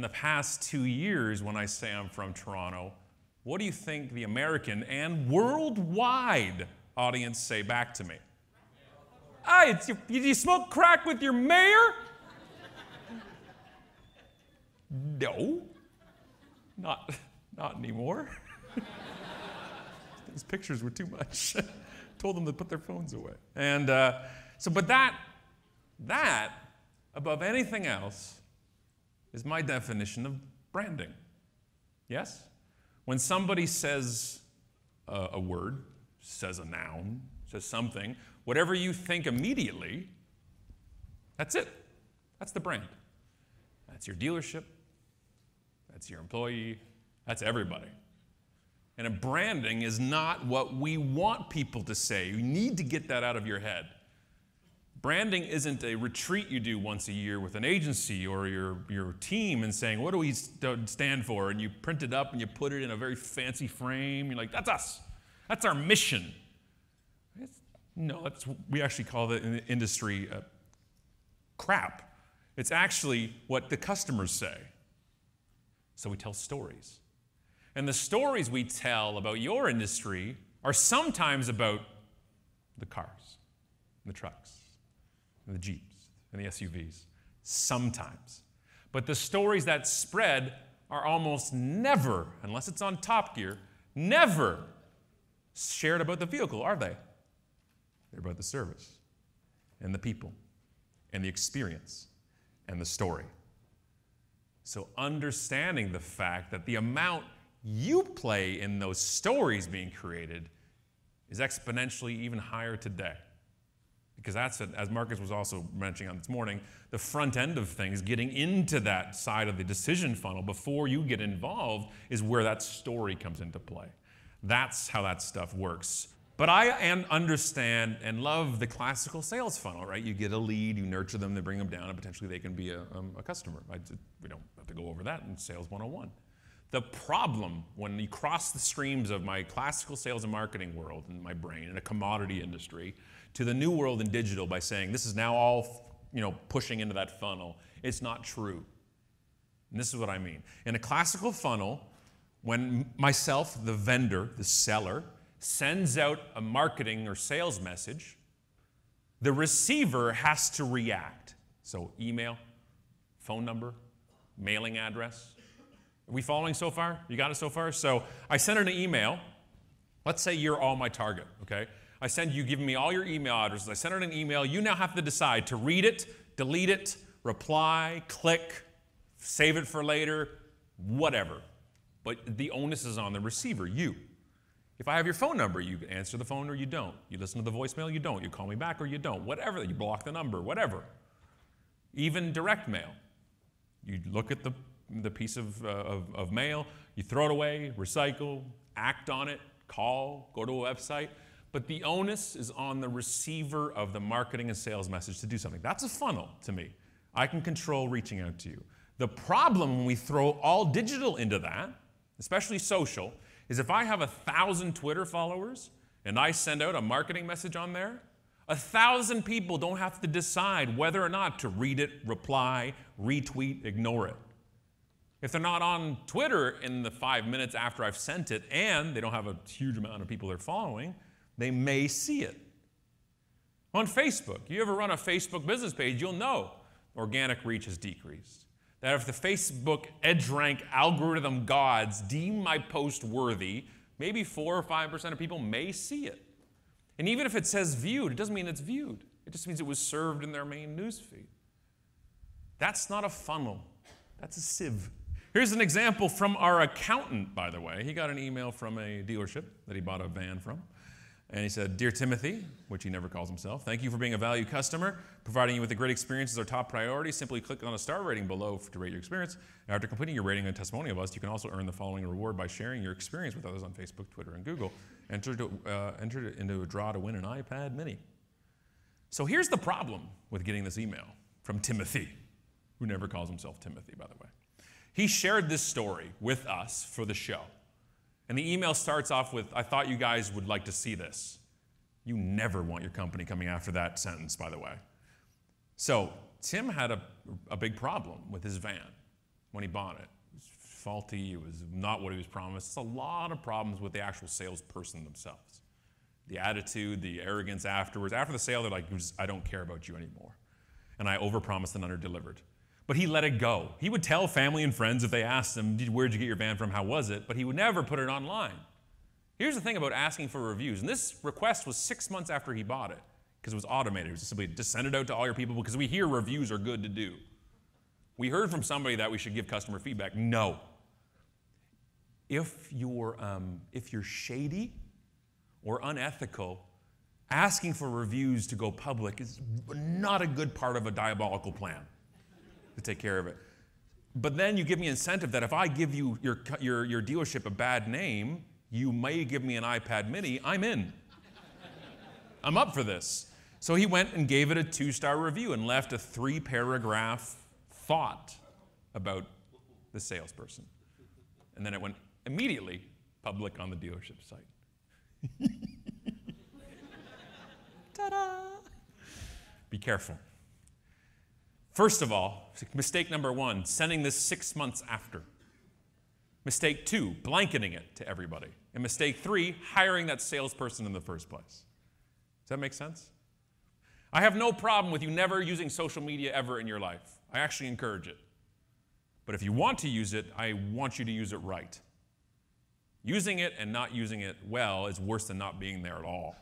in the past 2 years, when I say I'm from Toronto, what do you think the American and worldwide audience say back to me? Hey, did you smoke crack with your mayor? No, not anymore. Those pictures were too much. Told them to put their phones away. And but that, above anything else, is my definition of branding. Yes? When somebody says a word, says a noun, says something, whatever you think immediately, that's it. That's the brand. That's your dealership. That's your employee. That's everybody. And a branding is not what we want people to say. You need to get that out of your head. Branding isn't a retreat you do once a year with an agency or your team and saying, what do we stand for? And you print it up and you put it in a very fancy frame. You're like, that's us. That's our mission. We actually call that in the industry crap. It's actually what the customers say. So we tell stories. And the stories we tell about your industry are sometimes about the cars, and the trucks, and the Jeeps, and the SUVs. Sometimes. But the stories that spread are almost never, unless it's on Top Gear, never shared about the vehicle, are they? They're about the service, and the people, and the experience, and the story. So understanding the fact that the amount you play in those stories being created is exponentially even higher today. Because that's, as Marcus was also mentioning on this morning, the front end of things, getting into that side of the decision funnel before you get involved is where that story comes into play. That's how that stuff works. But I understand and love the classical sales funnel, right? You get a lead, you nurture them, they bring them down, and potentially they can be a customer. We don't have to go over that in Sales 101. The problem when you cross the streams of my classical sales and marketing world in my brain, in a commodity industry, to the new world in digital by saying this is now all pushing into that funnel, it's not true. And this is what I mean. In a classical funnel, when myself, the vendor, the seller, sends out a marketing or sales message, the receiver has to react. So email, phone number, mailing address. Are we following so far? You got it so far? So I send an email. Let's say you're all my target, okay? I send you, giving me all your email addresses. I send out an email. You now have to decide to read it, delete it, reply, click, save it for later, whatever. But the onus is on the receiver, you. If I have your phone number, you answer the phone or you don't. You listen to the voicemail, you don't. You call me back or you don't. Whatever, you block the number, whatever. Even direct mail. You look at the piece of mail, you throw it away, recycle, act on it, call, go to a website. But the onus is on the receiver of the marketing and sales message to do something. That's a funnel to me. I can control reaching out to you. The problem when we throw all digital into that, especially social, is if I have 1,000 Twitter followers and I send out a marketing message on there, 1,000 people don't have to decide whether or not to read it, reply, retweet, ignore it. If they're not on Twitter in the 5 minutes after I've sent it and they don't have a huge amount of people they're following, they may see it. On Facebook, you ever run a Facebook business page, you'll know organic reach has decreased. That if the Facebook EdgeRank algorithm gods deem my post worthy, maybe 4 or 5% of people may see it. And even if it says viewed, it doesn't mean it's viewed. It just means it was served in their main newsfeed. That's not a funnel. That's a sieve. Here's an example from our accountant, by the way. He got an email from a dealership that he bought a van from. And he said, "Dear Timothy," which he never calls himself, "thank you for being a valued customer. Providing you with a great experience is our top priority. Simply click on a star rating below to rate your experience. After completing your rating and testimonial of us, you can also earn the following reward by sharing your experience with others on Facebook, Twitter, and Google. Enter into a draw to win an iPad mini." So here's the problem with getting this email from Timothy, who never calls himself Timothy, by the way. He shared this story with us for the show. And the email starts off with, "I thought you guys would like to see this." You never want your company coming after that sentence, by the way. So Tim had a big problem with his van. when he bought it. It was faulty. It was not what he was promised. It's a lot of problems with the actual salesperson themselves. The attitude, the arrogance afterwards. After the sale, they're like, I don't care about you anymore. And I overpromised and underdelivered. But he let it go. He would tell family and friends if they asked him, where'd you get your van from, how was it? But he would never put it online. Here's the thing about asking for reviews. And this request was 6 months after he bought it, because it was automated. It was simply just send it out to all your people, because we hear reviews are good to do. We heard from somebody that we should give customer feedback. No. If you're shady or unethical, asking for reviews to go public is not a good part of a diabolical plan to take care of it. But then you give me incentive that if I give you your dealership a bad name, you may give me an iPad mini. I'm in. I'm up for this. So he went and gave it a 2-star review and left a 3-paragraph thought about the salesperson. And then it went immediately public on the dealership site. Ta-da! Be careful. First of all, mistake number 1, sending this 6 months after. Mistake 2, blanketing it to everybody. And mistake 3, hiring that salesperson in the first place. Does that make sense? I have no problem with you never using social media ever in your life. I actually encourage it. But if you want to use it, I want you to use it right. Using it and not using it well is worse than not being there at all.